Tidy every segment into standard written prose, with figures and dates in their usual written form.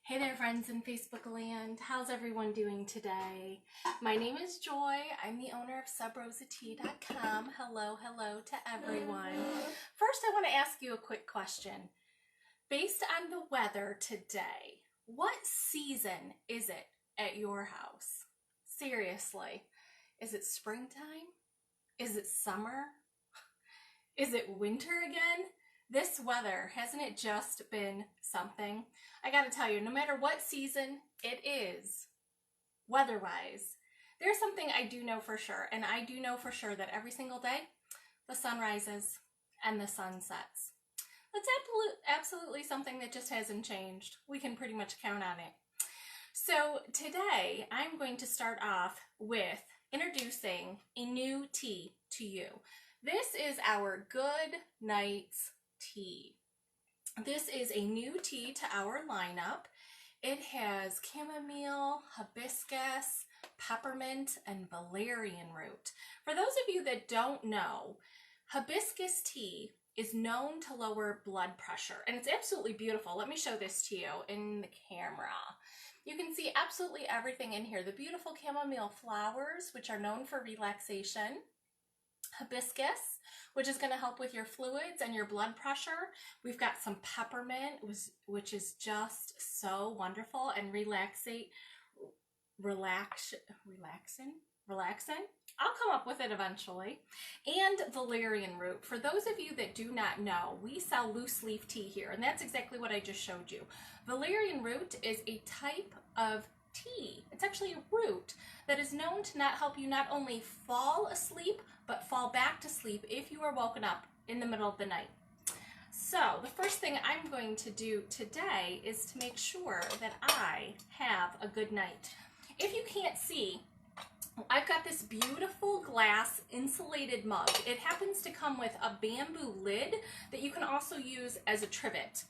Hey there, friends in Facebook land. How's everyone doing today? My name is Joy. I'm the owner of SubRosaTea.com. Hello to everyone. First, I want to ask you a quick question. Based on the weather today, what season is it at your house? Seriously, is it springtime? Is it summer? Is it winter again? This weather, hasn't it just been something? I gotta tell you, no matter what season it is, weather-wise, there's something I do know for sure, and I do know for sure that every single day, the sun rises and the sun sets. That's absolutely something that just hasn't changed. We can pretty much count on it. So today, I'm going to start off with introducing a new tea to you. This is our Good Nights tea. This is a new tea to our lineup. It has chamomile, hibiscus, peppermint, and valerian root. For those of you that don't know, hibiscus tea is known to lower blood pressure, and it's absolutely beautiful. Let me show this to you in the camera. You can see absolutely everything in here. The beautiful chamomile flowers, which are known for relaxation. Hibiscus, which is going to help with your fluids and your blood pressure. We've got some peppermint, which is just so wonderful and relaxing. I'll come up with it eventually. And valerian root. For those of you that do not know, we sell loose leaf tea here, and that's exactly what I just showed you. Valerian root is a type of tea. It's actually a root that is known to not help you not only fall asleep, but fall back to sleep if you are woken up in the middle of the night. So the first thing I'm going to do today is to make sure that I have a good night. If you can't see, I've got this beautiful glass insulated mug. It happens to come with a bamboo lid that you can also use as a trivet.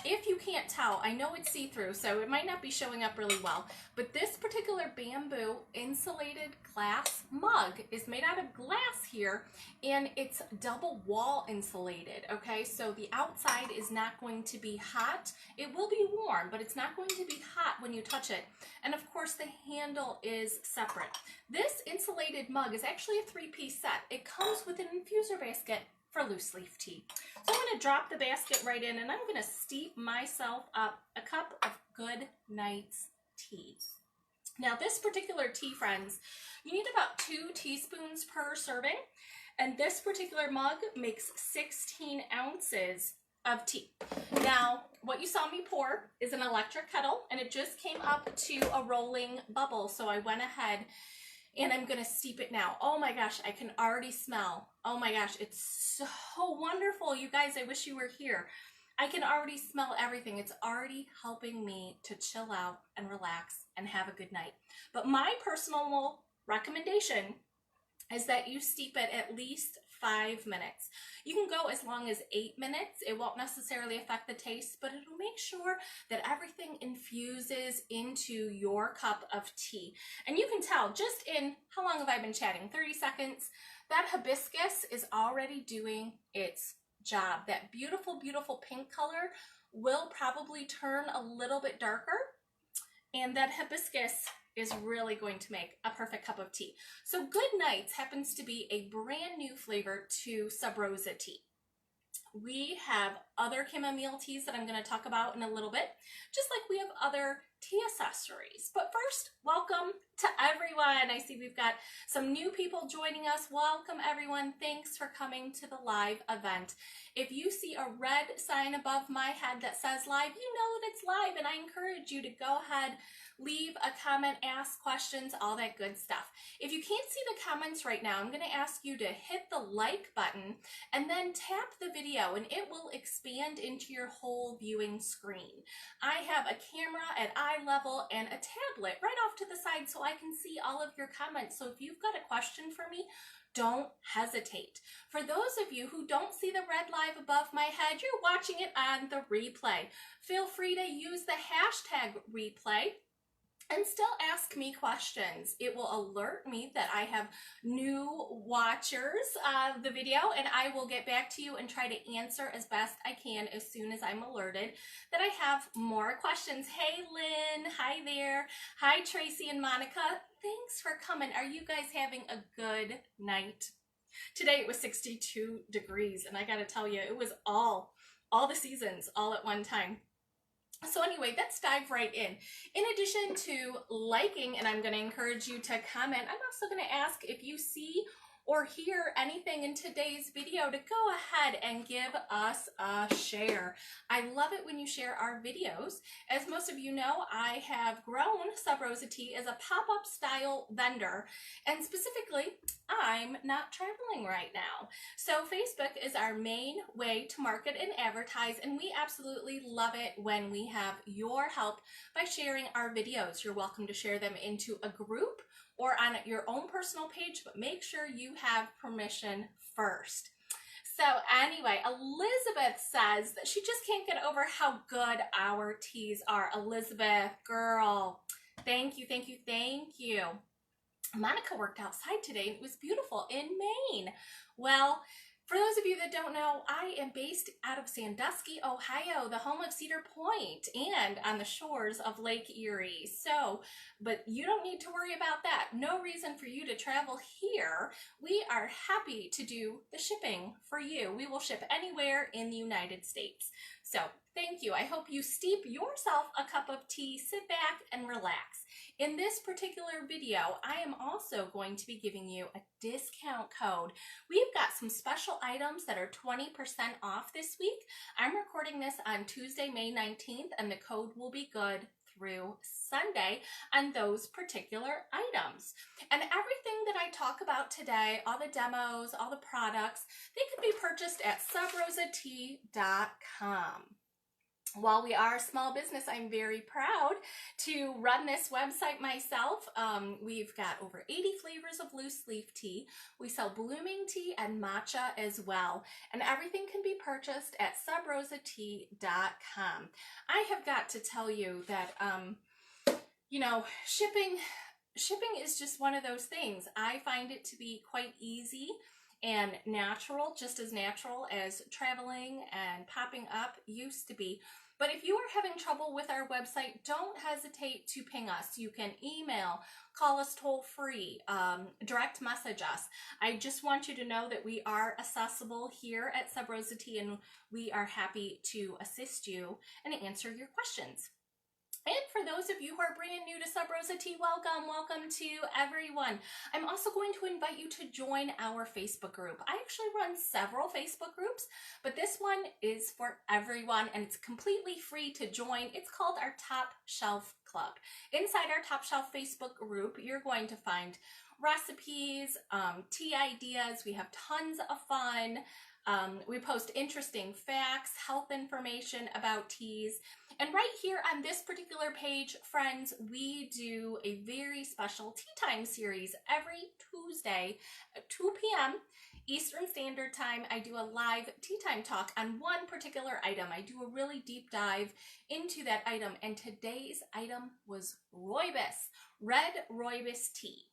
If you can't tell, I know it's see-through, so it might not be showing up really well, but this particular bamboo insulated glass mug is made out of glass here, and it's double wall insulated, okay? So the outside is not going to be hot. It will be warm, but it's not going to be hot when you touch it. And of course, the handle is separate. This insulated mug is actually a 3-piece set. It comes with an infuser basket for loose leaf tea. So I'm going to drop the basket right in, and I'm going to steep myself up a cup of Good Nights tea. Now this particular tea, friends, you need about 2 teaspoons per serving, and this particular mug makes 16 ounces of tea. Now what you saw me pour is an electric kettle, and it just came up to a rolling bubble, so I went ahead and I'm going to steep it now. Oh my gosh, I can already smell. Oh my gosh, it's so wonderful. You guys, I wish you were here. I can already smell everything. It's already helping me to chill out and relax and have a good night. But my personal recommendation is that you steep it at least 5 minutes. You can go as long as 8 minutes. It won't necessarily affect the taste, but it'll make sure that everything infuses into your cup of tea. And you can tell just in, how long have I been chatting? 30 seconds. That hibiscus is already doing its job. That beautiful, beautiful pink color will probably turn a little bit darker, and that hibiscus is really going to make a perfect cup of tea. So Good Nights happens to be a brand new flavor to Sub Rosa tea. We have other chamomile teas that I'm going to talk about in a little bit, just like we have other tea accessories. But first, welcome to everyone. I see we've got some new people joining us. Welcome everyone. Thanks for coming to the live event. If you see a red sign above my head that says live, you know that it's live, and I encourage you to go ahead, leave a comment, ask questions, all that good stuff. If you can't see the comments right now, I'm going to ask you to hit the like button and then tap the video, and it will expand into your whole viewing screen. I have a camera at eye level and a tablet right off to the side so I can see all of your comments. So if you've got a question for me, don't hesitate. For those of you who don't see the red live above my head, you're watching it on the replay. Feel free to use the hashtag replay and still ask me questions. It will alert me that I have new watchers of the video, and I will get back to you and try to answer as best I can as soon as I'm alerted that I have more questions. Hey Lynn, hi there. Hi Tracy and Monica. Thanks for coming. Are you guys having a good night? Today it was 62 degrees, and I gotta tell you, it was all the seasons all at one time. So anyway, let's dive right in. In addition to liking, and I'm going to encourage you to comment, I'm also going to ask if you see or hear anything in today's video to go ahead and give us a share. I love it when you share our videos. As most of you know, I have grown Sub Rosa Tea as a pop-up style vendor, and specifically, I'm not traveling right now. So Facebook is our main way to market and advertise, and we absolutely love it when we have your help by sharing our videos. You're welcome to share them into a group or on your own personal page, but make sure you have permission first. So anyway, Elizabeth says that she just can't get over how good our teas are. Elizabeth, girl, thank you, thank you, thank you. Monica worked outside today and it was beautiful in Maine. Well, for those of you that don't know, I am based out of Sandusky, Ohio, the home of Cedar Point, and on the shores of Lake Erie. So, but you don't need to worry about that. No reason for you to travel here. We are happy to do the shipping for you. We will ship anywhere in the United States. So, thank you. I hope you steep yourself a cup of tea, sit back, and relax. In this particular video, I am also going to be giving you a discount code. We've got some special items that are 20% off this week. I'm recording this on Tuesday, May 19th, and the code will be good through Sunday on those particular items. And everything that I talk about today, all the demos, all the products, they can be purchased at subrosatea.com. While we are a small business, I'm very proud to run this website myself. We've got over 80 flavors of loose leaf tea. We sell blooming tea and matcha as well. And everything can be purchased at subrosatea.com. I have got to tell you that, you know, shipping is just one of those things. I find it to be quite easy and natural, just as natural as traveling and popping up used to be. But if you are having trouble with our website, don't hesitate to ping us. You can email, call us toll free, direct message us. I just want you to know that we are accessible here at Sub Rosa Tea, and we are happy to assist you and answer your questions. And for those of you who are brand new to Sub Rosa Tea, welcome to everyone. I'm also going to invite you to join our Facebook group. I actually run several Facebook groups, but this one is for everyone and it's completely free to join. It's called our Top Shelf Club. Inside our Top Shelf Facebook group, you're going to find recipes, tea ideas. We have tons of fun. We post interesting facts, health information about teas. And right here on this particular page, friends, we do a very special tea time series every Tuesday at 2 p.m. Eastern Standard Time. I do a live tea time talk on one particular item. I do a really deep dive into that item, and today's item was rooibos, red rooibos tea.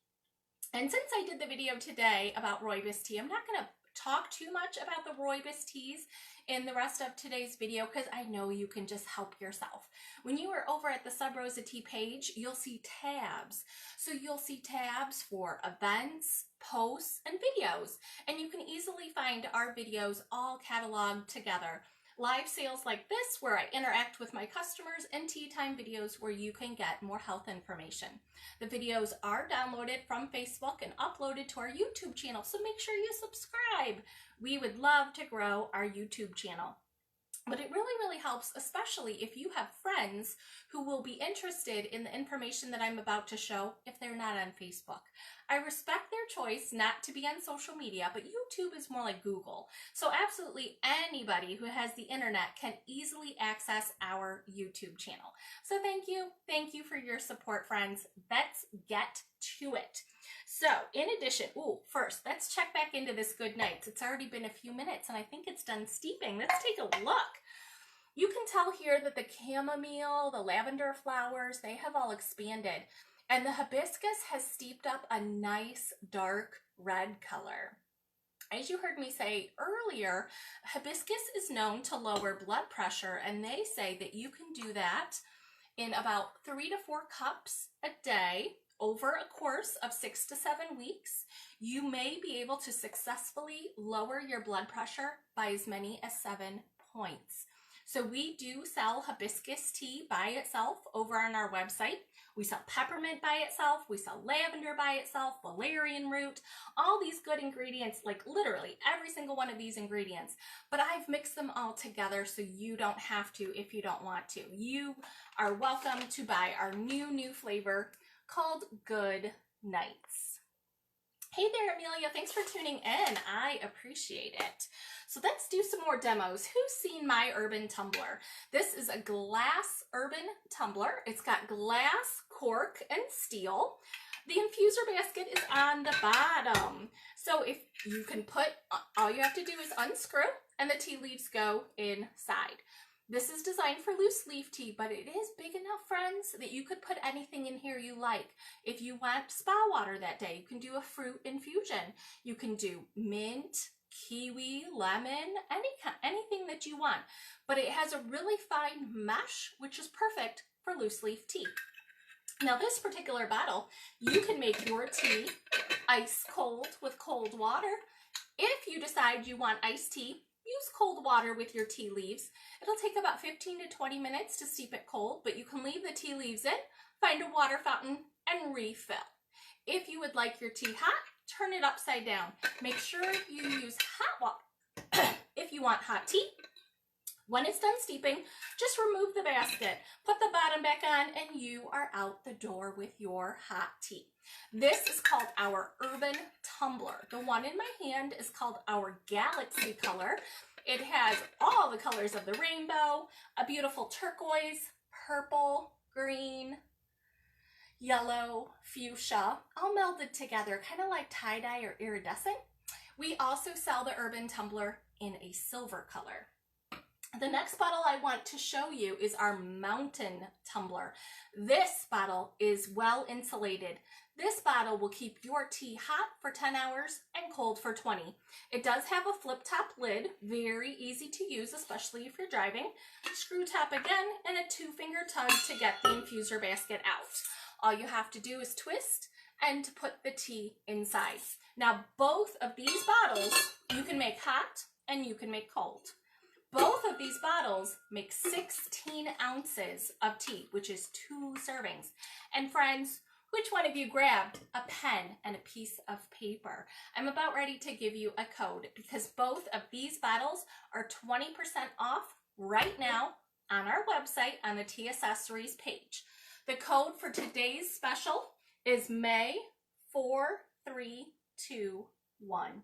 And since I did the video today about rooibos tea, I'm not going to talk too much about the rooibos teas in the rest of today's video because I know you can just help yourself. When you are over at the Sub Rosa Tea page, you'll see tabs. So you'll see tabs for events, posts, and videos. And you can easily find our videos all cataloged together. Live sales like this where I interact with my customers, and tea time videos where you can get more health information. The videos are downloaded from Facebook and uploaded to our YouTube channel, so make sure you subscribe. We would love to grow our YouTube channel. But it really helps, especially if you have friends who will be interested in the information that I'm about to show if they're not on Facebook. I respect their choice not to be on social media, but YouTube is more like Google. So absolutely anybody who has the internet can easily access our YouTube channel. So thank you for your support, friends. Let's get to it. So in addition, first, let's check back into this Good Nights. It's already been a few minutes and I think it's done steeping. Let's take a look. You can tell here that the chamomile, the lavender flowers, they have all expanded. And the hibiscus has steeped up a nice dark red color. As you heard me say earlier, hibiscus is known to lower blood pressure, and they say that you can do that in about 3 to 4 cups a day over a course of 6 to 7 weeks. You may be able to successfully lower your blood pressure by as many as 7 points. So we do sell hibiscus tea by itself over on our website. We sell peppermint by itself. We sell lavender by itself, valerian root, all these good ingredients, like literally every single one of these ingredients. But I've mixed them all together so you don't have to if you don't want to. You are welcome to buy our new flavor called Good Nights. Hey there, Amelia. Thanks for tuning in. I appreciate it. So let's do some more demos. Who's seen my urban tumbler? This is a glass urban tumbler. It's got glass, cork, and steel. The infuser basket is on the bottom. So if you can put, all you have to do is unscrew and the tea leaves go inside. This is designed for loose leaf tea, but it is big enough, friends, that you could put anything in here you like. If you want spa water that day, you can do a fruit infusion. You can do mint, kiwi, lemon, anything that you want. But it has a really fine mesh, which is perfect for loose leaf tea. Now this particular bottle, you can make your tea ice cold with cold water. If you decide you want iced tea, use cold water with your tea leaves. It'll take about 15 to 20 minutes to steep it cold, but you can leave the tea leaves in, find a water fountain, and refill. If you would like your tea hot, turn it upside down. Make sure you use hot water if you want hot tea. When it's done steeping, just remove the basket, put the bottom back on, and you are out the door with your hot tea. This is called our urban tumbler. The one in my hand is called our Galaxy color. It has all the colors of the rainbow, a beautiful turquoise, purple, green, yellow, fuchsia, all melded together, kind of like tie-dye or iridescent. We also sell the urban tumbler in a silver color. The next bottle I want to show you is our mountain tumbler. This bottle is well insulated. This bottle will keep your tea hot for 10 hours and cold for 20. It does have a flip top lid, very easy to use, especially if you're driving. Screw top again and a 2-finger tug to get the infuser basket out. All you have to do is twist and put the tea inside. Now both of these bottles you can make hot and you can make cold. Both of these bottles make 16 ounces of tea, which is 2 servings. And friends, which one of you grabbed a pen and a piece of paper? I'm about ready to give you a code because both of these bottles are 20% off right now on our website on the Tea Accessories page. The code for today's special is May 4321.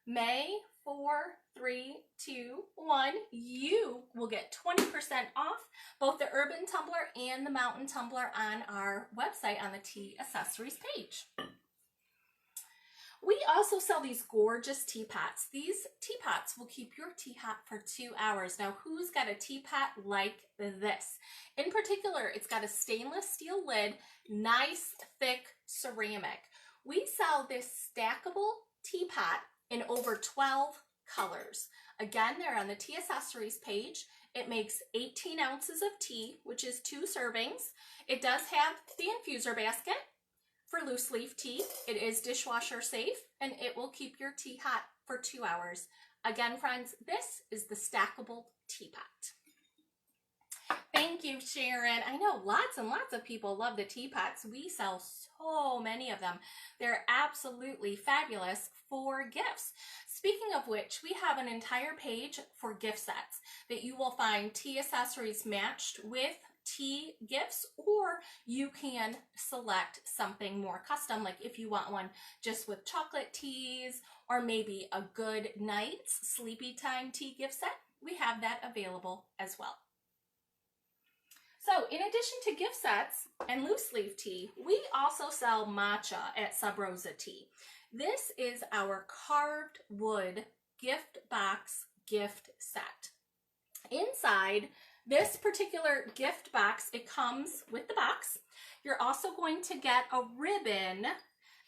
May 4321, you will get 20% off both the urban tumbler and the mountain tumbler on our website on the Tea Accessories page. We also sell these gorgeous teapots. These teapots will keep your tea hot for 2 hours. Now, who's got a teapot like this? In particular, it's got a stainless steel lid, nice thick ceramic. We sell this stackable teapot in over 12 colors. Again, they're on the Tea Accessories page. It makes 18 ounces of tea, which is 2 servings. It does have the infuser basket for loose leaf tea. It is dishwasher safe, and it will keep your tea hot for 2 hours. Again, friends, this is the stackable teapot. Thank you, Sharon. I know lots and lots of people love the teapots. We sell so many of them. They're absolutely fabulous for gifts. Speaking of which, we have an entire page for gift sets that you will find tea accessories matched with tea gifts, or you can select something more custom, like if you want one just with chocolate teas or maybe a good night's sleepy time tea gift set. We have that available as well. So in addition to gift sets and loose leaf tea, we also sell matcha at Sub Rosa Tea. This is our carved wood gift box gift set. Inside this particular gift box, it comes with the box. You're also going to get a ribbon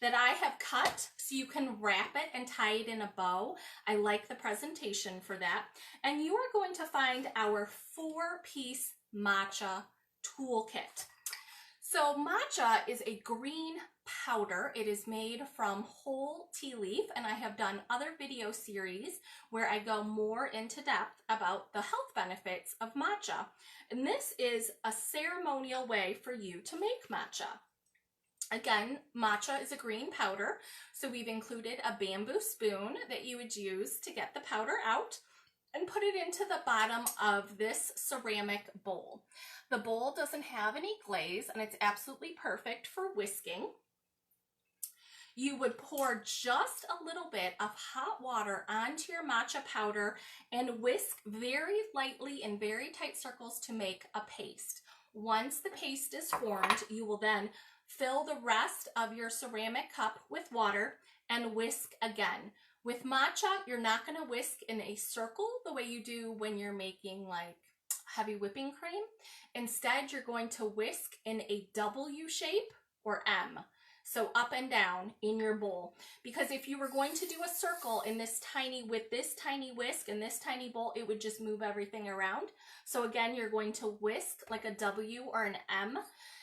that I have cut so you can wrap it and tie it in a bow. I like the presentation for that. And you are going to find our 4-piece matcha toolkit. So matcha is a green powder. It is made from whole tea leaf, and I have done other video series where I go more into depth about the health benefits of matcha. And this is a ceremonial way for you to make matcha. Again, matcha is a green powder, so we've included a bamboo spoon that you would use to get the powder out and put it into the bottom of this ceramic bowl. The bowl doesn't have any glaze, and it's absolutely perfect for whisking. You would pour just a little bit of hot water onto your matcha powder and whisk very lightly in very tight circles to make a paste. Once the paste is formed, you will then fill the rest of your ceramic cup with water and whisk again. With matcha, you're not going to whisk in a circle the way you do when you're making like heavy whipping cream. Instead, you're going to whisk in a W shape or M. So up and down in your bowl. Because if you were going to do a circle in this tiny, with this tiny whisk and this tiny bowl, it would just move everything around. So again, you're going to whisk like a W or an M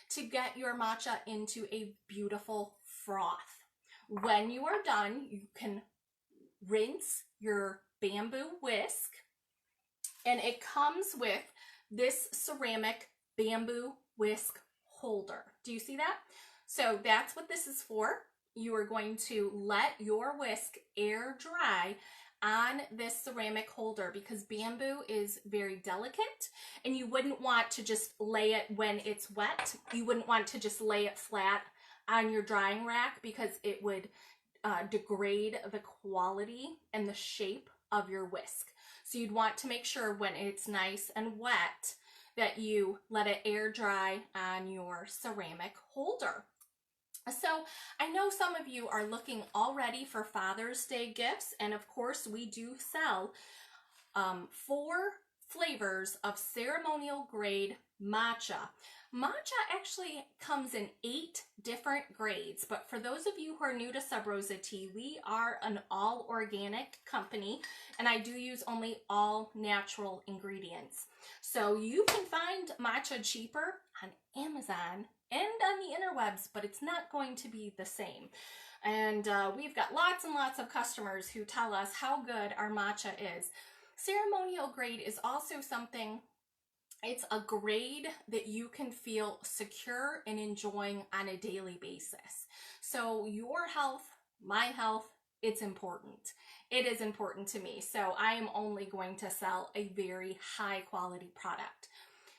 to get your matcha into a beautiful froth. When you are done, you can rinse your bamboo whisk, and it comes with this ceramic bamboo whisk holder. Do you see that? So that's what this is for. You are going to let your whisk air dry on this ceramic holder because bamboo is very delicate, and you wouldn't want to just lay it when it's wet. You wouldn't want to just lay it flat on your drying rack because it would degrade the quality and the shape of your whisk. So you'd want to make sure when it's nice and wet that you let it air dry on your ceramic holder. So I know some of you are looking already for Father's Day gifts, and of course we do sell 4 flavors of ceremonial grade matcha. Matcha actually comes in 8 different grades, but for those of you who are new to Sub Rosa Tea, we are an all organic company, and I do use only all natural ingredients. So you can find matcha cheaper on Amazon and on the interwebs, but it's not going to be the same. And we've got lots and lots of customers who tell us how good our matcha is. Ceremonial grade is also something, it's a grade that you can feel secure in enjoying on a daily basis. So your health, my health, it's important. It is important to me. So I am only going to sell a very high quality product.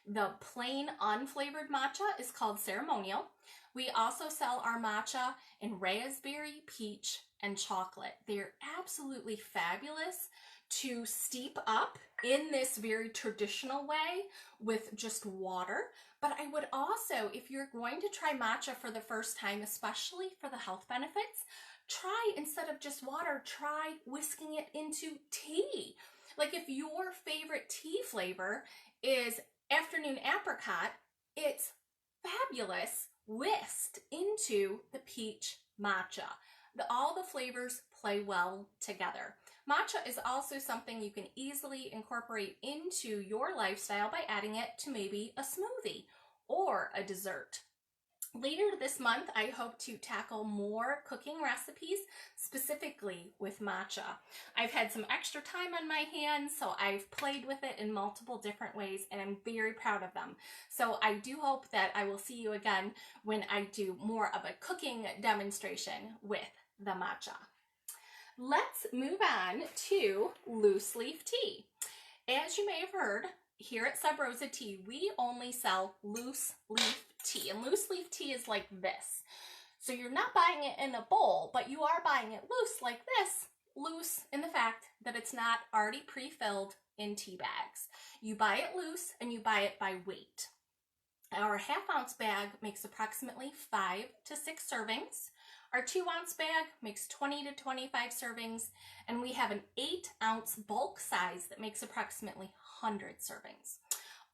The plain unflavored matcha is called ceremonial. We also sell our matcha in raspberry, peach, and chocolate. They're absolutely fabulous to steep up in this very traditional way with just water. But I would also, if you're going to try matcha for the first time, especially for the health benefits, try, instead of just water, try whisking it into tea. Like if your favorite tea flavor is afternoon apricot, it's fabulous whisked into the peach matcha. All the flavors play well together. Matcha is also something you can easily incorporate into your lifestyle by adding it to maybe a smoothie or a dessert. Later this month, I hope to tackle more cooking recipes specifically with matcha. I've had some extra time on my hands, so I've played with it in multiple different ways, and I'm very proud of them. So I do hope that I will see you again when I do more of a cooking demonstration with the matcha. Let's move on to loose leaf tea. As you may have heard, here at Sub Rosa Tea, we only sell loose leaf tea. And loose leaf tea is like this. So you're not buying it in a bowl, but you are buying it loose like this. Loose in the fact that it's not already pre-filled in tea bags. You buy it loose and you buy it by weight. Our half-ounce bag makes approximately 5 to 6 servings. Our 2-ounce bag makes 20 to 25 servings, and we have an 8-ounce bulk size that makes approximately 100 servings.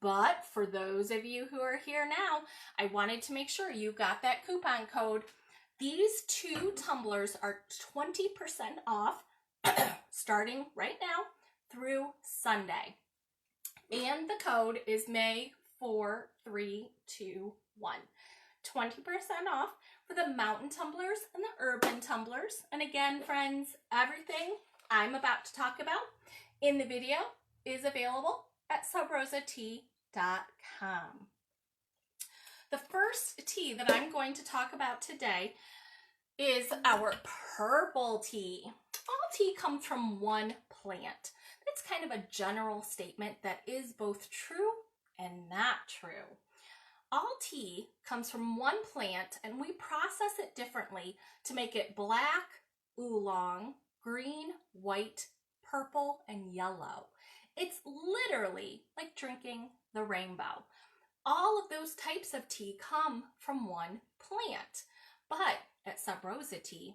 But for those of you who are here now, I wanted to make sure you got that coupon code. These 2 tumblers are 20% off starting right now through Sunday. And the code is May4321. 20% off for the mountain tumblers and the urban tumblers. And again, friends, everything I'm about to talk about in the video is available at subrosatea.com. The first tea that I'm going to talk about today is our purple tea. All tea comes from one plant. That's kind of a general statement that is both true and not true. All tea comes from one plant, and we process it differently to make it black, oolong, green, white, purple, and yellow. It's literally like drinking the rainbow. All of those types of tea come from one plant. But at Sub Rosa Tea,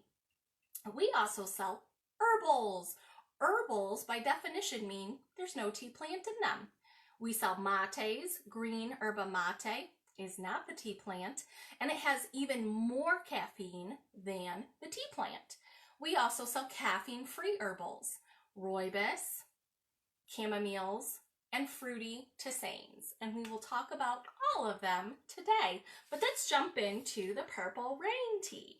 we also sell herbals. Herbals, by definition, mean there's no tea plant in them. We sell mates. Green yerba mate is not the tea plant, and it has even more caffeine than the tea plant. We also sell caffeine-free herbals, rooibos, chamomiles, and fruity tisanes, and we will talk about all of them today. But let's jump into the Purple Rain tea.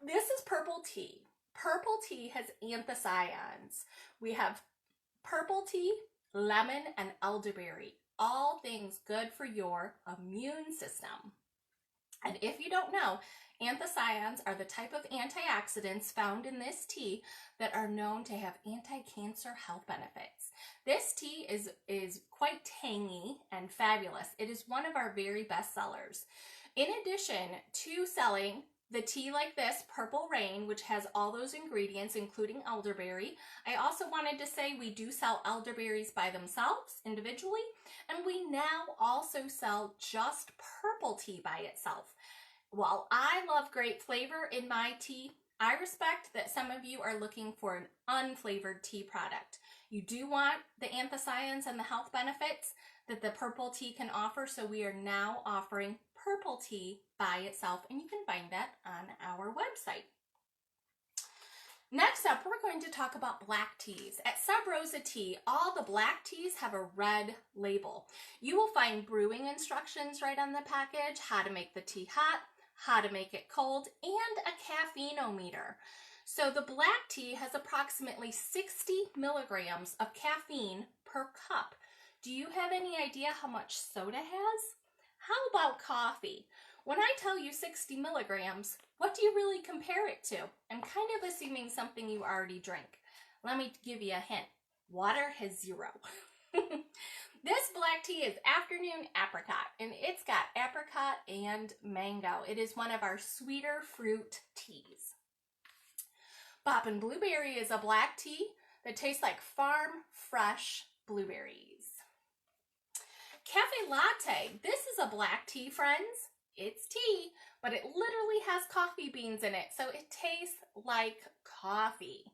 This is purple tea. Purple tea has anthocyanins. We have purple tea, lemon, and elderberry. All things good for your immune system. And if you don't know, anthocyanins are the type of antioxidants found in this tea that are known to have anti-cancer health benefits. This tea is quite tangy and fabulous. It is one of our very best sellers. In addition to selling the tea like this, Purple Rain, which has all those ingredients, including elderberry, I also wanted to say we do sell elderberries by themselves individually, and we now also sell just purple tea by itself. While I love great flavor in my tea, I respect that some of you are looking for an unflavored tea product. You do want the anthocyanins and the health benefits that the purple tea can offer, so we are now offering purple tea by itself, and you can find that on our website. Next up, we're going to talk about black teas. At Sub Rosa Tea, all the black teas have a red label. You will find brewing instructions right on the package, how to make the tea hot, how to make it cold, and a caffeine-o-meter. So the black tea has approximately 60 milligrams of caffeine per cup. Do you have any idea how much soda has? How about coffee? When I tell you 60 milligrams, what do you really compare it to? I'm kind of assuming something you already drink. Let me give you a hint. Water has 0. This black tea is Afternoon Apricot, and it's got apricot and mango. It is one of our sweeter fruit teas. Boppin' Blueberry is a black tea that tastes like farm fresh blueberries. Cafe Latte, this is a black tea, friends. It's tea, but it literally has coffee beans in it, so it tastes like coffee.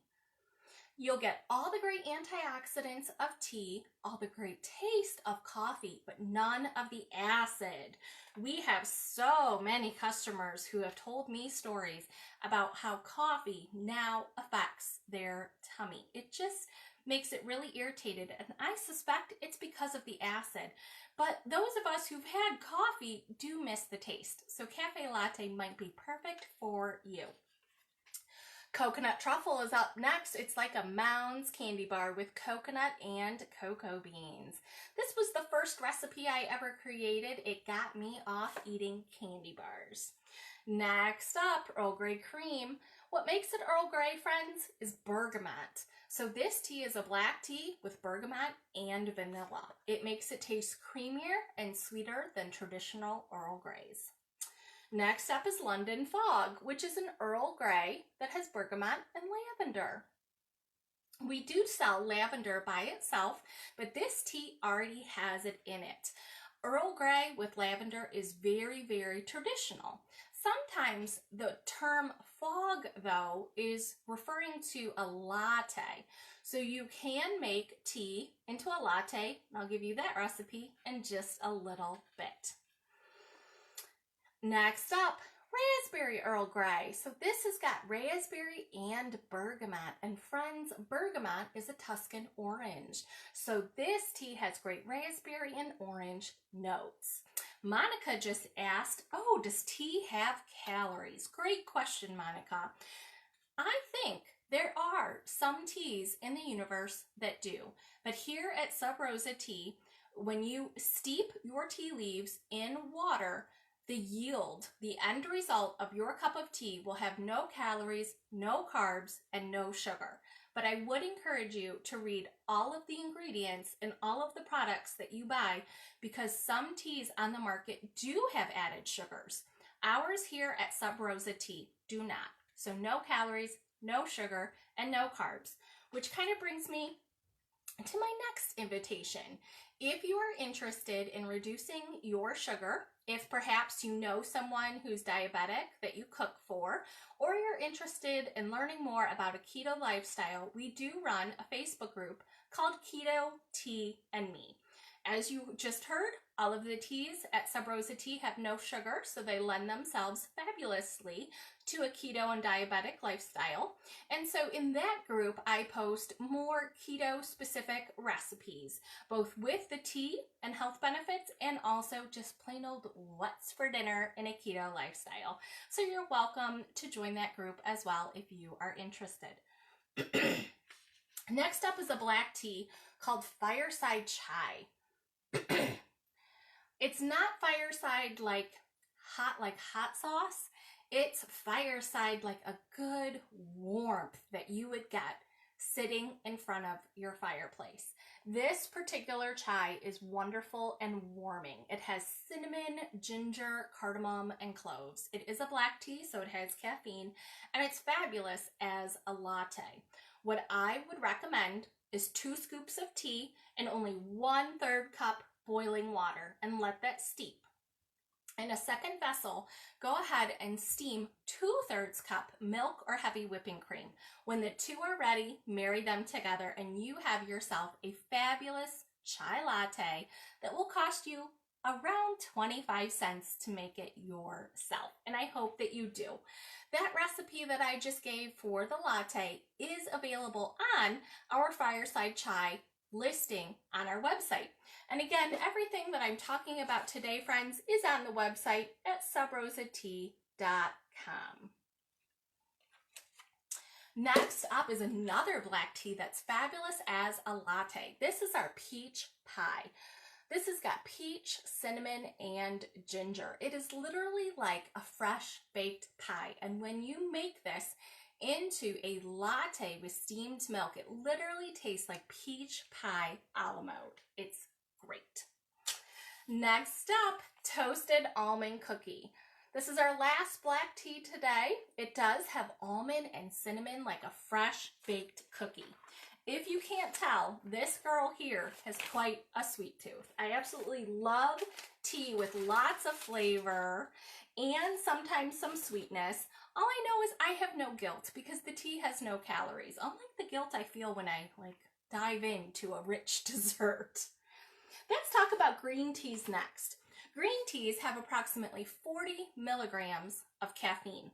You'll get all the great antioxidants of tea, all the great taste of coffee, but none of the acid. We have so many customers who have told me stories about how coffee now affects their tummy. It just makes it really irritated, and I suspect it's because of the acid. But those of us who've had coffee do miss the taste, so Cafe Latte might be perfect for you. Coconut Truffle is up next. It's like a Mounds candy bar with coconut and cocoa beans. This was the first recipe I ever created. It got me off eating candy bars. Next up, Earl Grey Cream. What makes it Earl Grey, friends, is bergamot. So this tea is a black tea with bergamot and vanilla. It makes it taste creamier and sweeter than traditional Earl Greys. Next up is London Fog, which is an Earl Grey that has bergamot and lavender. We do sell lavender by itself, but this tea already has it in it. Earl Grey with lavender is very, very traditional. Sometimes the term fog, though, is referring to a latte. So you can make tea into a latte. I'll give you that recipe in just a little bit. Next up, raspberry Earl Grey. So this has got raspberry and bergamot. And friends, bergamot is a Tuscan orange. So this tea has great raspberry and orange notes. Monica just asked, oh, does tea have calories? Great question, Monica. I think there are some teas in the universe that do. But here at Sub Rosa Tea, when you steep your tea leaves in water, the yield, the end result of your cup of tea will have no calories, no carbs, and no sugar. But I would encourage you to read all of the ingredients and all of the products that you buy, because some teas on the market do have added sugars. Ours here at Sub Rosa Tea do not. So no calories, no sugar, and no carbs, which kind of brings me to my next invitation. If you are interested in reducing your sugar, if perhaps you know someone who's diabetic that you cook for, or you're interested in learning more about a keto lifestyle, we do run a Facebook group called Keto Tea and Me. As you just heard, all of the teas at Sub Rosa Tea have no sugar, so they lend themselves fabulously to a keto and diabetic lifestyle. And so in that group, I post more keto-specific recipes, both with the tea and health benefits, and also just plain old what's for dinner in a keto lifestyle. So you're welcome to join that group as well if you are interested. Next up is a black tea called Fireside Chai. It's not fireside like hot sauce. It's fireside like a good warmth that you would get sitting in front of your fireplace. This particular chai is wonderful and warming. It has cinnamon, ginger, cardamom, and cloves. It is a black tea, so it has caffeine, and it's fabulous as a latte. What I would recommend is 2 scoops of tea and only 1/3 cup boiling water, and let that steep. In a second vessel, go ahead and steam 2/3 cup milk or heavy whipping cream. When the two are ready, marry them together and you have yourself a fabulous chai latte that will cost you around 25 cents to make it yourself. And I hope that you do. That recipe that I just gave for the latte is available on our Fireside Chai listing on our website. And again, everything that I'm talking about today, friends, is on the website at subrosat.com. Next up is another black tea that's fabulous as a latte. This is our peach pie. This has got peach, cinnamon, and ginger. It is literally like a fresh baked pie. And when you make this into a latte with steamed milk, it literally tastes like peach pie a la mode. It's great. Next up, toasted almond cookie. This is our last black tea today. It does have almond and cinnamon like a fresh baked cookie. If you can't tell, this girl here has quite a sweet tooth. I absolutely love tea with lots of flavor and sometimes some sweetness. All I know is I have no guilt because the tea has no calories, unlike the guilt I feel when I dive into a rich dessert. Let's talk about green teas next. Green teas have approximately 40 milligrams of caffeine.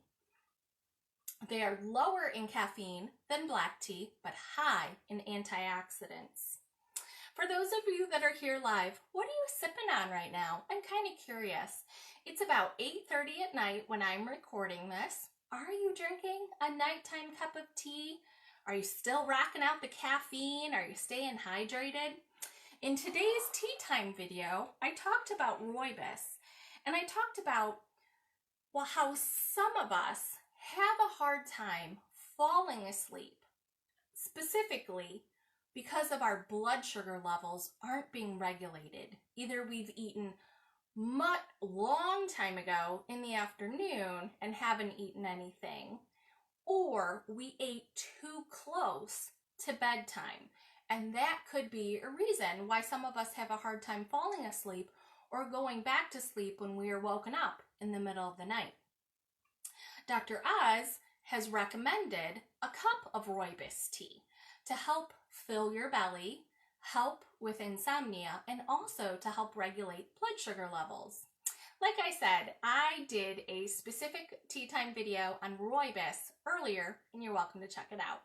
They are lower in caffeine than black tea, but high in antioxidants. For those of you that are here live, what are you sipping on right now? I'm kind of curious. It's about 8:30 at night when I'm recording this. Are you drinking a nighttime cup of tea? Are you still rocking out the caffeine? Are you staying hydrated? In today's tea time video, I talked about rooibos, and I talked about how some of us have a hard time falling asleep, specifically because of our blood sugar levels aren't being regulated. Either we've eaten long time ago in the afternoon and haven't eaten anything, or we ate too close to bedtime. And that could be a reason why some of us have a hard time falling asleep or going back to sleep when we are woken up in the middle of the night. Dr. Oz has recommended a cup of rooibos tea to help fill your belly, help with insomnia, and also to help regulate blood sugar levels. Like I said, I did a specific tea time video on rooibos earlier, and you're welcome to check it out.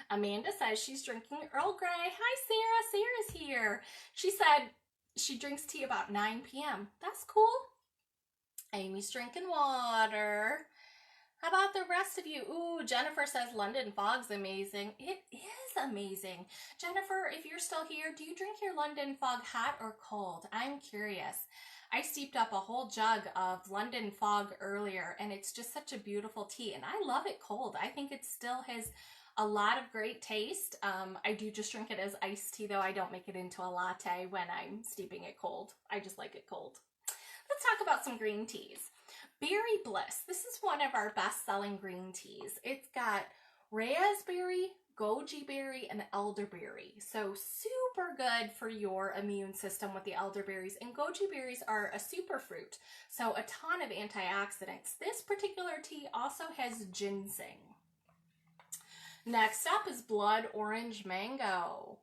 Amanda says she's drinking Earl Grey. Hi, Sarah. Sarah's here. She said she drinks tea about 9 p.m. That's cool. Amy's drinking water. How about the rest of you? Ooh, Jennifer says London Fog's amazing. It is amazing. Jennifer, if you're still here, do you drink your London Fog hot or cold? I'm curious. I steeped up a whole jug of London Fog earlier, and it's just such a beautiful tea, and I love it cold. I think it still has a lot of great taste. I do just drink it as iced tea, though. I don't make it into a latte when I'm steeping it cold. I just like it cold. Let's talk about some green teas. Berry Bliss. This is one of our best-selling green teas. It's got raspberry, goji berry, and elderberry. So super good for your immune system with the elderberries. And goji berries are a superfruit, so a ton of antioxidants. This particular tea also has ginseng. Next up is Blood Orange Mango.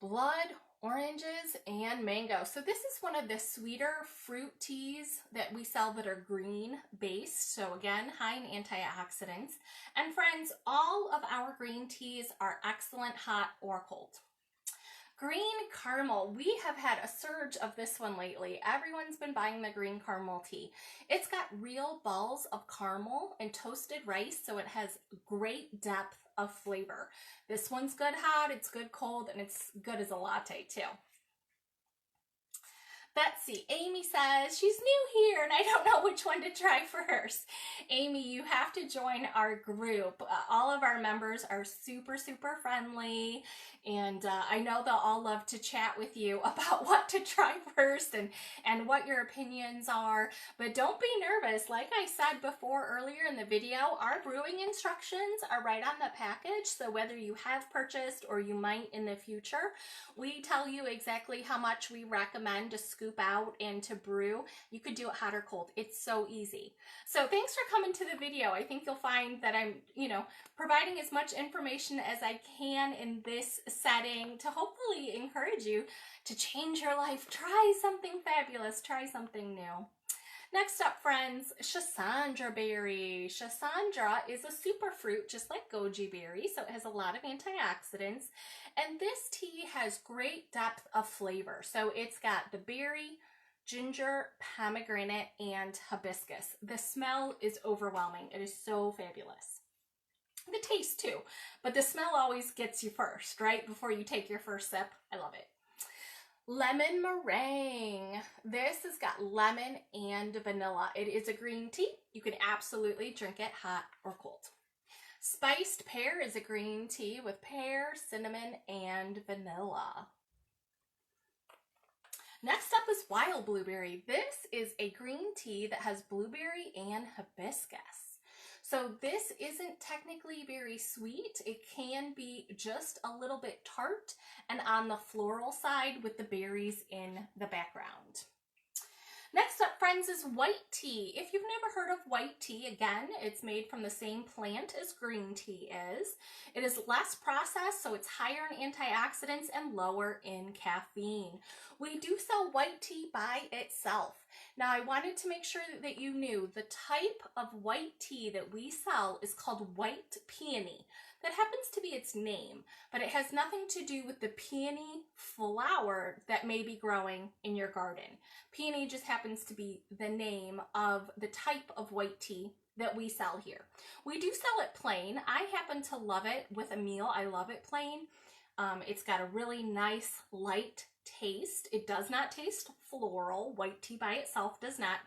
Blood oranges and mango. So this is one of the sweeter fruit teas that we sell that are green based. So again, high in antioxidants. And friends, all of our green teas are excellent hot or cold. Green caramel. We have had a surge of this one lately. Everyone's been buying the green caramel tea. It's got real balls of caramel and toasted rice, so it has great depth of flavor. This one's good hot, it's good cold, and it's good as a latte too. Betsy, Amy says she's new here and I don't know which one to try first. Amy, you have to join our group. All of our members are super, super friendly, and I know they'll all love to chat with you about what to try first and what your opinions are. But don't be nervous. Like I said before earlier in the video, our brewing instructions are right on the package. So whether you have purchased or you might in the future, we tell you exactly how much we recommend to scoop out and to brew. You could do it hot or cold. It's so easy. So thanks for coming to the video. I think you'll find that I'm, providing as much information as I can in this setting to hopefully encourage you to change your life. Try something fabulous. Try something new. Next up, friends, Schisandra berry. Schisandra is a superfruit, just like goji berry, so it has a lot of antioxidants. And this tea has great depth of flavor. So it's got the berry, ginger, pomegranate, and hibiscus. The smell is overwhelming. It is so fabulous. The taste too, but the smell always gets you first, right? Before you take your first sip. I love it. Lemon meringue. This has got lemon and vanilla. It is a green tea. You can absolutely drink it hot or cold. Spiced pear is a green tea with pear, cinnamon, and vanilla. Next up is wild blueberry. This is a green tea that has blueberry and hibiscus. So this isn't technically very sweet. It can be just a little bit tart and on the floral side with the berries in the background. Next up, friends, is white tea. If you've never heard of white tea, again, it's made from the same plant as green tea is. It is less processed, so it's higher in antioxidants and lower in caffeine. We do sell white tea by itself. Now, I wanted to make sure that you knew the type of white tea that we sell is called white peony. That happens to be its name, but it has nothing to do with the peony flower that may be growing in your garden. Peony just happens to be the name of the type of white tea that we sell here. We do sell it plain. I happen to love it with a meal. I love it plain. It's got a really nice light taste. It does not taste floral. White tea by itself does not.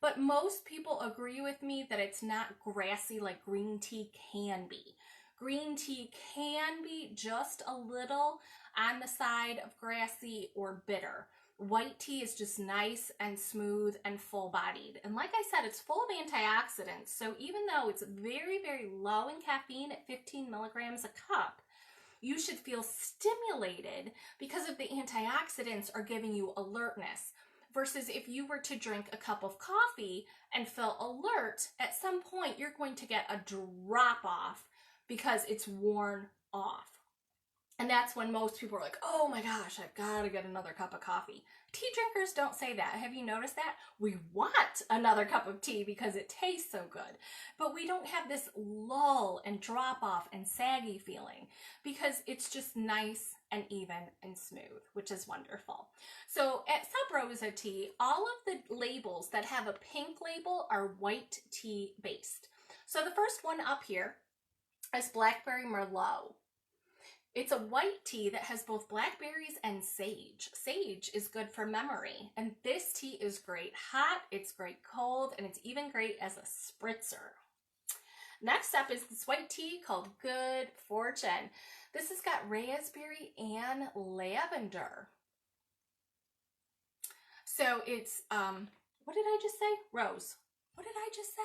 But most people agree with me that it's not grassy like green tea can be. Green tea can be just a little on the side of grassy or bitter. White tea is just nice and smooth and full-bodied. And like I said, it's full of antioxidants. So even though it's very, very low in caffeine at 15 milligrams a cup, you should feel stimulated because of the antioxidants are giving you alertness. versus if you were to drink a cup of coffee and feel alert, at some point you're going to get a drop off because it's worn off. And that's when most people are like, oh my gosh, I've got to get another cup of coffee. Tea drinkers don't say that. Have you noticed that? We want another cup of tea because it tastes so good. But we don't have this lull and drop off and saggy feeling because it's just nice and even and smooth, which is wonderful. So at Sub Rosa Tea, all of the labels that have a pink label are white tea based. So the first one up here is Blackberry Merlot. It's a white tea that has both blackberries and sage. Sage is good for memory, and this tea is great hot, it's great cold, and it's even great as a spritzer. Next up is this white tea called Good Fortune. This has got raspberry and lavender. So it's, what did I just say? Rose. What did I just say?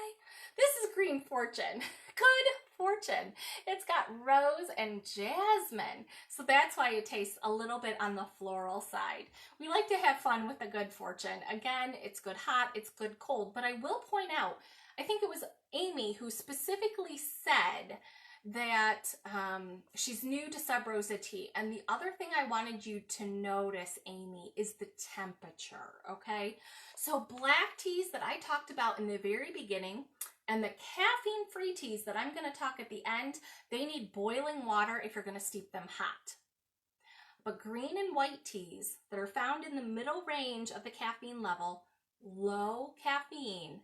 This is Green Fortune. Good Fortune. It's got rose and jasmine. So that's why it tastes a little bit on the floral side. We like to have fun with the Good Fortune. Again, it's good hot, it's good cold. But I will point out, I think it was Amy who specifically said that she's new to Sub Rosa Tea. And the other thing I wanted you to notice, Amy, is the temperature, okay? So black teas that I talked about in the very beginning and the caffeine-free teas that I'm going to talk at the end, they need boiling water if you're going to steep them hot. But green and white teas that are found in the middle range of the caffeine level, low caffeine,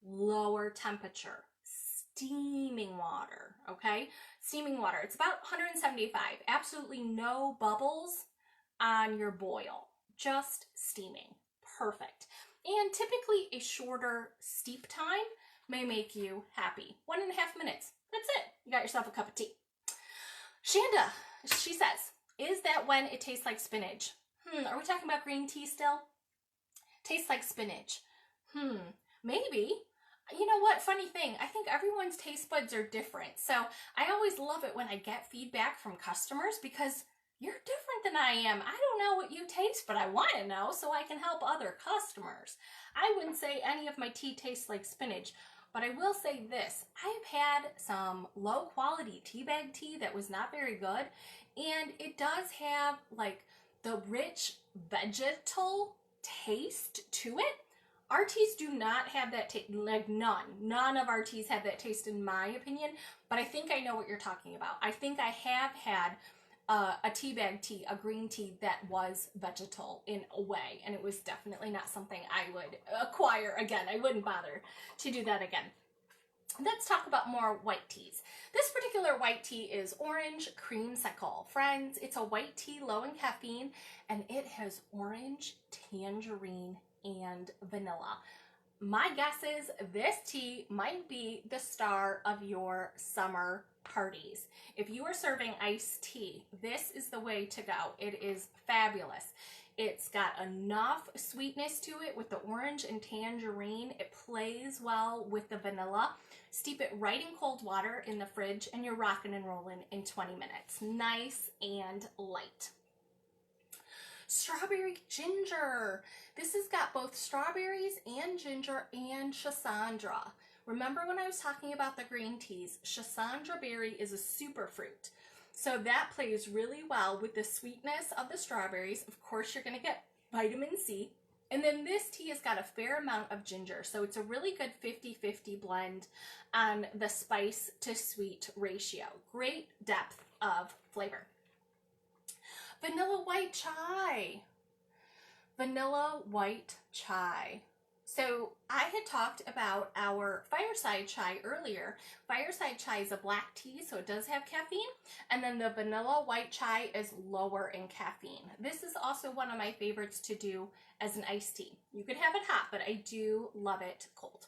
lower temperature, steaming water, okay? Steaming water, it's about 175, absolutely no bubbles on your boil, just steaming, perfect. And typically a shorter steep time may make you happy. 1.5 minutes, that's it. You got yourself a cup of tea. Shanda, she says, is that when it tastes like spinach? Are we talking about green tea still? Tastes like spinach. Maybe. You know what, funny thing, I think everyone's taste buds are different. So I always love it when I get feedback from customers because you're different than I am. I don't know what you taste, but I want to know so I can help other customers. I wouldn't say any of my tea tastes like spinach, but I will say this. I've had some low quality tea bag tea that was not very good, and it does have like the rich vegetal taste to it. Our teas do not have that taste, like none of our teas have that taste in my opinion, but I think I know what you're talking about. I think I have had a tea bag tea, a green tea that was vegetal in a way, and it was definitely not something I would acquire again. I wouldn't bother to do that again. Let's talk about more white teas. This particular white tea is Orange Creamsicle. Friends, it's a white tea low in caffeine, and it has orange, tangerine, and vanilla. My guess is this tea might be the star of your summer parties. If you are serving iced tea, this is the way to go. It is fabulous. It's got enough sweetness to it with the orange and tangerine. It plays well with the vanilla. Steep it right in cold water in the fridge and you're rocking and rolling in 20 minutes. Nice and light. Strawberry ginger. This has got both strawberries and ginger and Schisandra. Remember when I was talking about the green teas, Schisandra berry is a superfruit. So that plays really well with the sweetness of the strawberries. Of course, you're going to get vitamin C. And then this tea has got a fair amount of ginger. So it's a really good 50-50 blend on the spice to sweet ratio. Great depth of flavor. Vanilla white chai. Vanilla white chai. So I had talked about our fireside chai earlier. Fireside chai is a black tea, so it does have caffeine. And then the vanilla white chai is lower in caffeine. This is also one of my favorites to do as an iced tea. You can have it hot, but I do love it cold.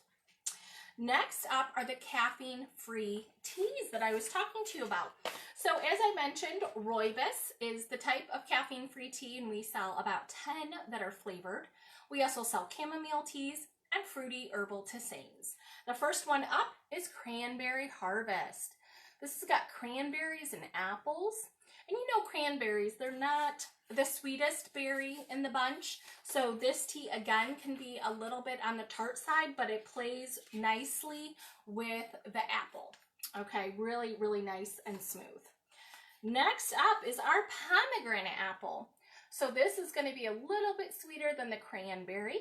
Next up are the caffeine-free teas that I was talking to you about. So as I mentioned, Rooibos is the type of caffeine-free tea, and we sell about 10 that are flavored. We also sell chamomile teas and fruity herbal tisanes. The first one up is Cranberry Harvest. This has got cranberries and apples. And you know cranberries, they're not the sweetest berry in the bunch. So this tea, again, can be a little bit on the tart side, but it plays nicely with the apple. Okay, really, really nice and smooth. Next up is our pomegranate apple. So this is going to be a little bit sweeter than the cranberry.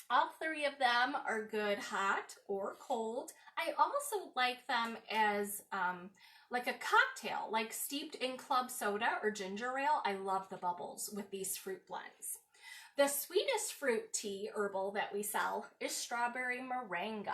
All three of them are good hot or cold. I also like them as like a cocktail, like steeped in club soda or ginger ale. I love the bubbles with these fruit blends. The sweetest fruit tea herbal that we sell is strawberry moringa.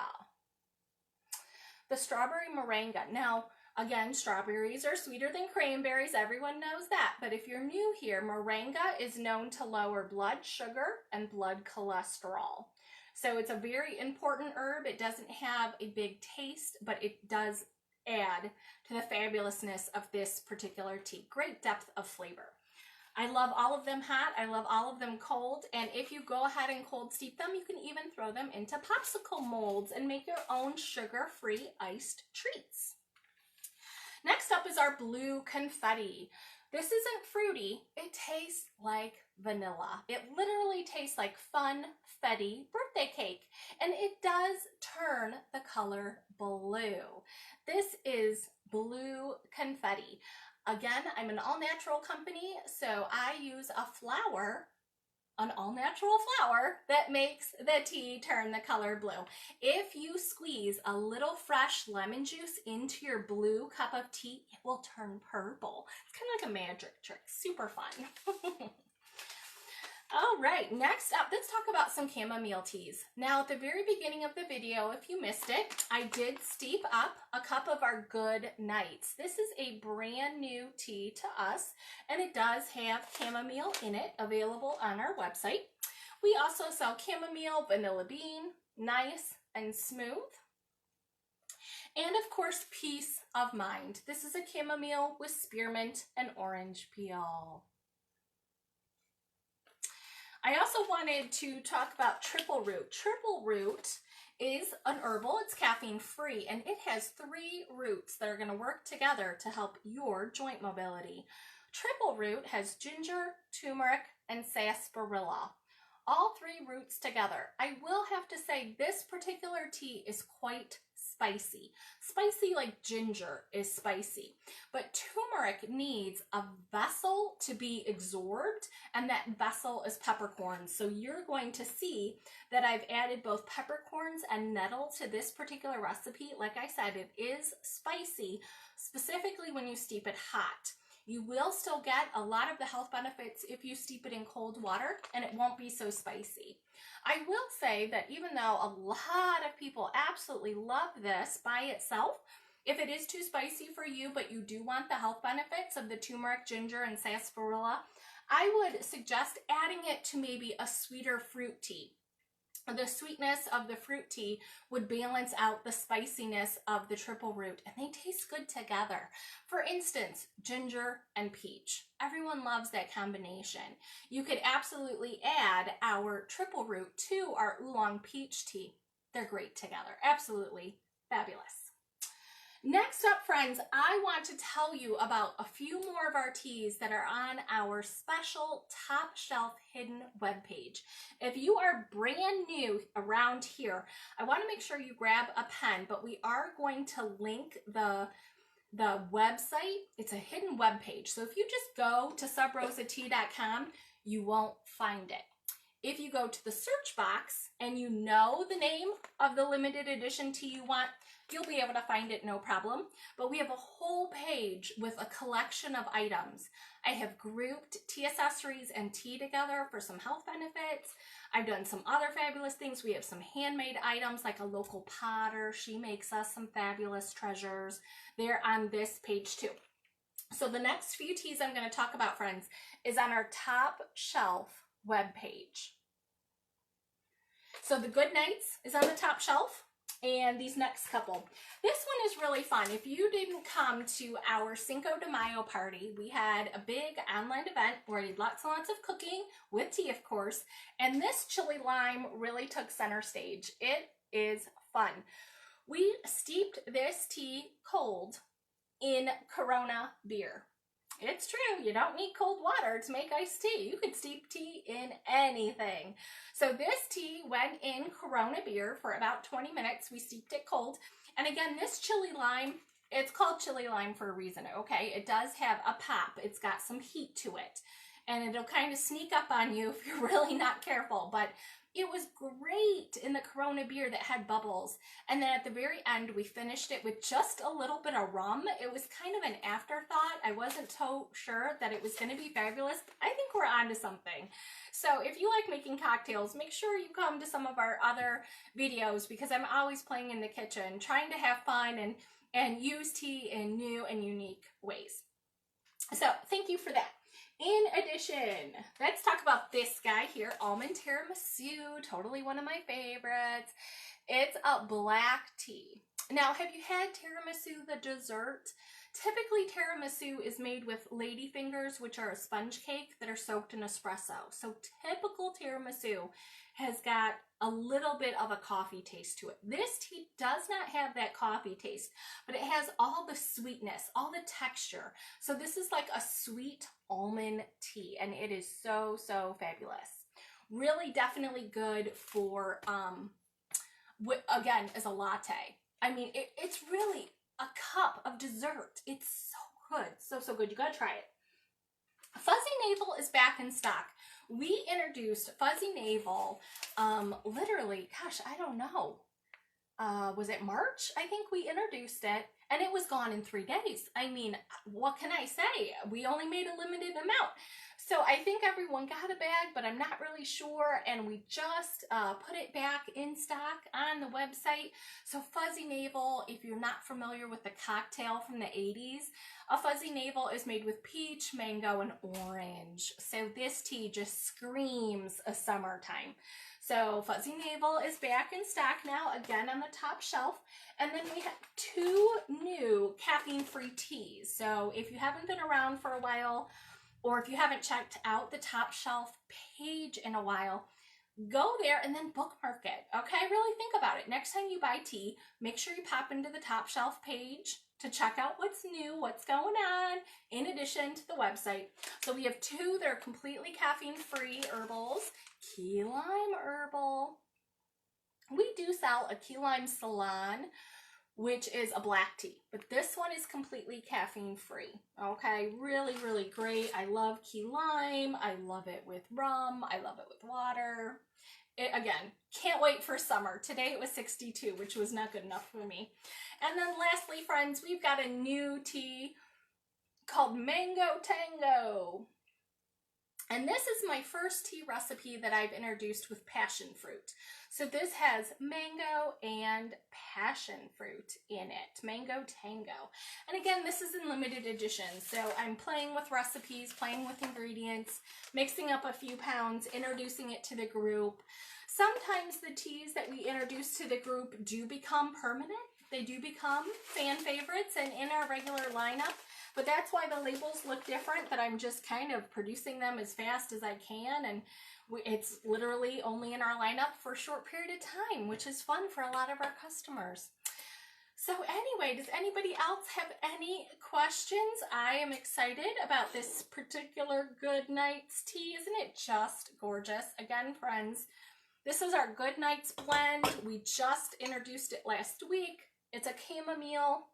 The strawberry moringa. Now, again, strawberries are sweeter than cranberries. Everyone knows that. But if you're new here, moringa is known to lower blood sugar and blood cholesterol. So it's a very important herb. It doesn't have a big taste, but it does add to the fabulousness of this particular tea. Great depth of flavor. I love all of them hot. I love all of them cold. And if you go ahead and cold steep them, you can even throw them into popsicle molds and make your own sugar-free iced treats. Next up is our blue confetti. This isn't fruity. It tastes like vanilla. It literally tastes like funfetti birthday cake. And it does turn the color blue. This is blue confetti. Again, I'm an all-natural company, so I use a flower, an all-natural flower, that makes the tea turn the color blue. If you squeeze a little fresh lemon juice into your blue cup of tea, it will turn purple. It's kind of like a magic trick. Super fun. All right, next up, let's talk about some chamomile teas. Now, at the very beginning of the video, if you missed it, I did steep up a cup of our Good Nights. This is a brand new tea to us, and it does have chamomile in it, available on our website. We also sell chamomile, vanilla bean, nice and smooth. And of course, peace of mind. This is a chamomile with spearmint and orange peel. I also wanted to talk about triple root. Triple root is an herbal. It's caffeine free, and it has 3 roots that are going to work together to help your joint mobility. Triple root has ginger, turmeric, and sarsaparilla. All 3 roots together. I will have to say this particular tea is quite spicy. Spicy like ginger is spicy. But turmeric needs a vessel to be absorbed, and that vessel is peppercorns. So you're going to see that I've added both peppercorns and nettle to this particular recipe. Like I said, it is spicy, specifically when you steep it hot. You will still get a lot of the health benefits if you steep it in cold water, and it won't be so spicy. I will say that even though a lot of people absolutely love this by itself, if it is too spicy for you, but you do want the health benefits of the turmeric, ginger, and sarsaparilla, I would suggest adding it to maybe a sweeter fruit tea. The sweetness of the fruit tea would balance out the spiciness of the triple root, and they taste good together. For instance, ginger and peach. Everyone loves that combination. You could absolutely add our triple root to our oolong peach tea. They're great together. Absolutely fabulous. Next up, friends, I want to tell you about a few more of our teas that are on our special top shelf hidden webpage. If you are brand new around here, I want to make sure you grab a pen, but we are going to link the website. It's a hidden webpage. So if you just go to subrosatea.com, you won't find it. If you go to the search box and you know the name of the limited edition tea you want, you'll be able to find it no problem. But we have a whole page with a collection of items. I have grouped tea accessories and tea together for some health benefits. I've done some other fabulous things. We have some handmade items like a local potter. She makes us some fabulous treasures. They're on this page too. So the next few teas I'm going to talk about, friends, is on our top shelf webpage. So the Good Nights is on the top shelf. And these next couple. This one is really fun. If you didn't come to our Cinco de Mayo party, we had a big online event where we had lots and lots of cooking with tea, of course. And this chili lime really took center stage. It is fun. We steeped this tea cold in Corona beer. It's true, you don't need cold water to make iced tea. You could steep tea in anything. So this tea went in Corona beer for about 20 minutes. We steeped it cold. And again, this chili lime, it's called chili lime for a reason, okay? It does have a pop. It's got some heat to it. And it'll kind of sneak up on you if you're really not careful. But it was great in the Corona beer that had bubbles. And then at the very end, we finished it with just a little bit of rum. It was kind of an afterthought. I wasn't so sure that it was going to be fabulous. I think we're onto something. So if you like making cocktails, make sure you come to some of our other videos, because I'm always playing in the kitchen, trying to have fun and use tea in new and unique ways. So thank you for that. In addition, let's talk about this guy here, almond tiramisu, totally one of my favorites. It's a black tea. Now, have you had tiramisu, the dessert? Typically, tiramisu is made with ladyfingers, which are a sponge cake that are soaked in espresso. So typical tiramisu has got a little bit of a coffee taste to it. This tea does not have that coffee taste, but it has all the sweetness, all the texture. So this is like a sweet almond tea, and it is so, so fabulous. Really definitely good for, again, as a latte. I mean, it's really a cup of dessert. It's so good. So, so good. You gotta try it. Fuzzy Navel is back in stock. We introduced Fuzzy Navel, literally, gosh, I don't know. Was it March? I think we introduced it, and it was gone in 3 days. I mean, what can I say? We only made a limited amount. So I think everyone got a bag, but I'm not really sure. And we just put it back in stock on the website. So Fuzzy Navel, if you're not familiar with the cocktail from the 80s, a Fuzzy Navel is made with peach, mango, and orange. So this tea just screams a summertime. So Fuzzy Navel is back in stock now, again on the top shelf. And then we have 2 new caffeine-free teas. So if you haven't been around for a while, or if you haven't checked out the top shelf page in a while, go there and then bookmark it, okay? Really think about it. Next time you buy tea, make sure you pop into the top shelf page to check out what's new, what's going on, in addition to the website. So we have 2 that are completely caffeine-free herbals. Key Lime Herbal. We do sell a Key Lime Ceylon, which is a black tea, but this one is completely caffeine free. Okay, really, really great. I love key lime. I love it with rum. I love it with water. Again, can't wait for summer. Today it was 62, which was not good enough for me. And then lastly, friends, we've got a new tea called Mango Tango. And this is my first tea recipe that I've introduced with passion fruit. So this has mango and passion fruit in it, Mango Tango. And again, this is in limited edition. So I'm playing with recipes, playing with ingredients, mixing up a few pounds, introducing it to the group. Sometimes the teas that we introduce to the group do become permanent. They do become fan favorites and in our regular lineup. But that's why the labels look different, that I'm just kind of producing them as fast as I can. And it's literally only in our lineup for a short period of time, which is fun for a lot of our customers. So anyway, does anybody else have any questions? I am excited about this particular Good Nights tea. Isn't it just gorgeous? Again, friends, this is our Good Nights blend. We just introduced it last week. It's a chamomile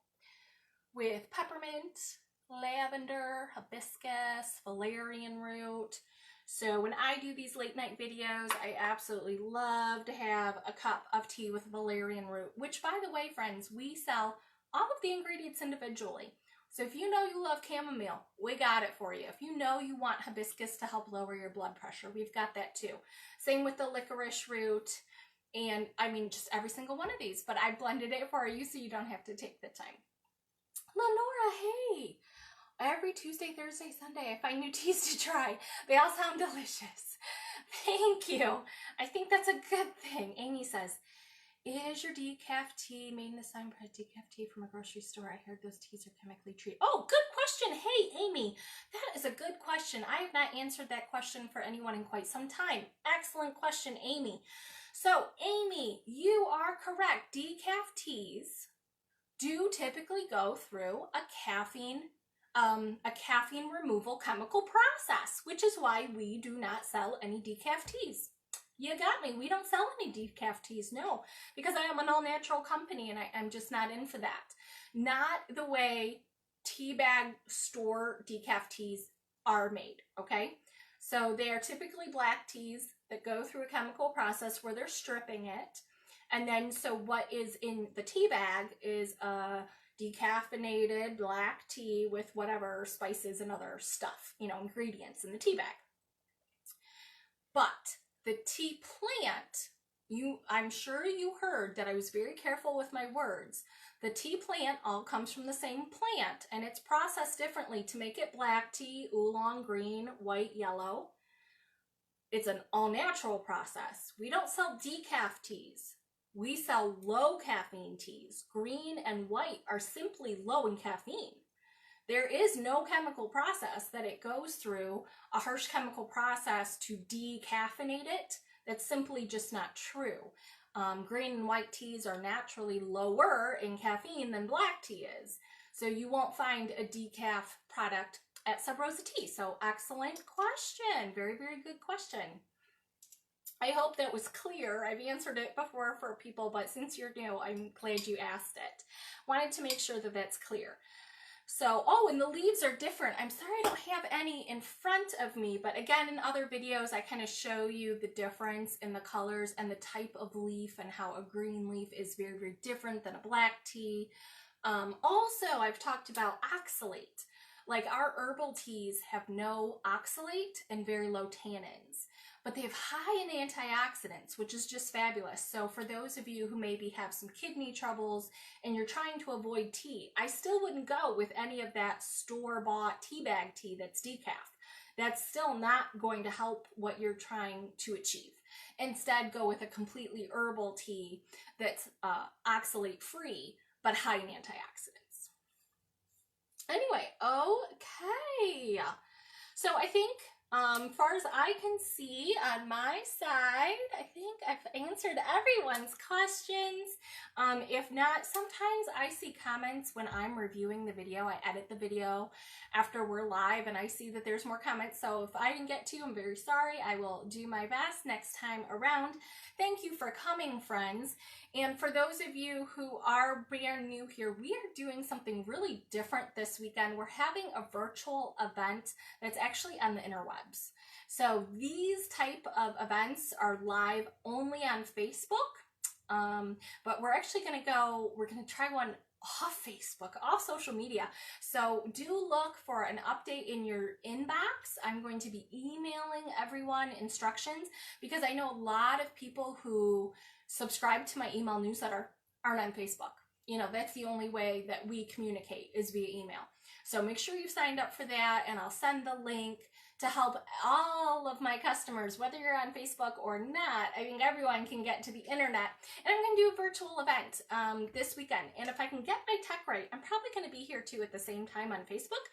with peppermint, lavender, hibiscus, valerian root. So when I do these late night videos, I absolutely love to have a cup of tea with valerian root, which, by the way, friends, we sell all of the ingredients individually. So if you know you love chamomile, we got it for you. If you know you want hibiscus to help lower your blood pressure, we've got that too. Same with the licorice root, and I mean just every single one of these, but I blended it for you so you don't have to take the time. Lenora, hey! Every Tuesday, Thursday, Sunday, I find new teas to try. They all sound delicious. Thank you. I think that's a good thing. Amy says, is your decaf tea made in the sun for decaf tea from a grocery store? I heard those teas are chemically treated. Oh, good question. Hey, Amy, that is a good question. I have not answered that question for anyone in quite some time. Excellent question, Amy. So, Amy, you are correct. Decaf teas do typically go through a caffeine removal chemical process, which is why we do not sell any decaf teas. You got me. We don't sell any decaf teas, no, because I am an all-natural company and I'm just not in for that. Not the way tea bag store decaf teas are made, okay? So they are typically black teas that go through a chemical process where they're stripping it. And then, so what is in the tea bag is a decaffeinated black tea with whatever spices and other stuff, ingredients in the tea bag. But the tea plant, I'm sure you heard that I was very careful with my words. The tea plant all comes from the same plant, and it's processed differently to make it black tea, oolong, green, white, yellow. It's an all-natural process. We don't sell decaf teas. We sell low caffeine teas. Green and white are simply low in caffeine. There is no chemical process that it goes through, a harsh chemical process to decaffeinate it. That's simply just not true. Green and white teas are naturally lower in caffeine than black tea is. So you won't find a decaf product at Sub Rosa Tea. So excellent question. Very, very good question. I hope that was clear. I've answered it before for people, but since you're new, I'm glad you asked it. Wanted to make sure that that's clear. So, and the leaves are different. I'm sorry I don't have any in front of me, but again, in other videos, I kind of show you the difference in the colors and the type of leaf and how a green leaf is very, very different than a black tea. Also, I've talked about oxalate. Like our herbal teas have no oxalate and very low tannins, but they have high in antioxidants, which is just fabulous. So for those of you who maybe have some kidney troubles and you're trying to avoid tea, I still wouldn't go with any of that store-bought tea bag tea that's decaf. That's still not going to help what you're trying to achieve. Instead, go with a completely herbal tea that's oxalate-free, but high in antioxidants. Anyway, okay. So I think, far as I can see on my side, I think I've answered everyone's questions. If not, sometimes I see comments when I'm reviewing the video. I edit the video after we're live and I see that there's more comments. So if I didn't get to, I'm very sorry. I will do my best next time around. Thank you for coming, friends. And for those of you who are brand new here, we are doing something really different this weekend. We're having a virtual event that's actually on the interwebs. So these type of events are live only on Facebook, but we're actually going to try one off Facebook, off social media. So do look for an update in your inbox. I'm going to be emailing everyone instructions because I know a lot of people who subscribe to my email newsletter aren't on Facebook. That's the only way that we communicate is via email. So make sure you've signed up for that, and I'll send the link to help all of my customers, whether you're on Facebook or not. I think everyone can get to the internet. And I'm going to do a virtual event this weekend. And if I can get my tech right, I'm probably going to be here too at the same time on Facebook,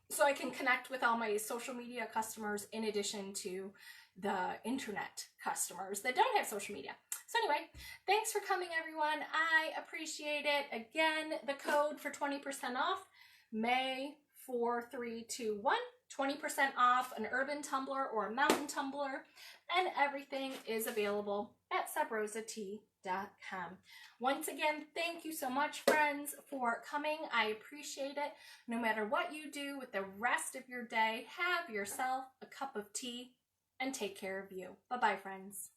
so I can connect with all my social media customers in addition to the internet customers that don't have social media. So anyway, thanks for coming, everyone. I appreciate it. Again, the code for 20% off, May 4321, 20% off an urban tumbler or a mountain tumbler, and everything is available at subrosatea.com. Once again, thank you so much, friends, for coming. I appreciate it. No matter what you do with the rest of your day, have yourself a cup of tea and take care of you. Bye-bye, friends.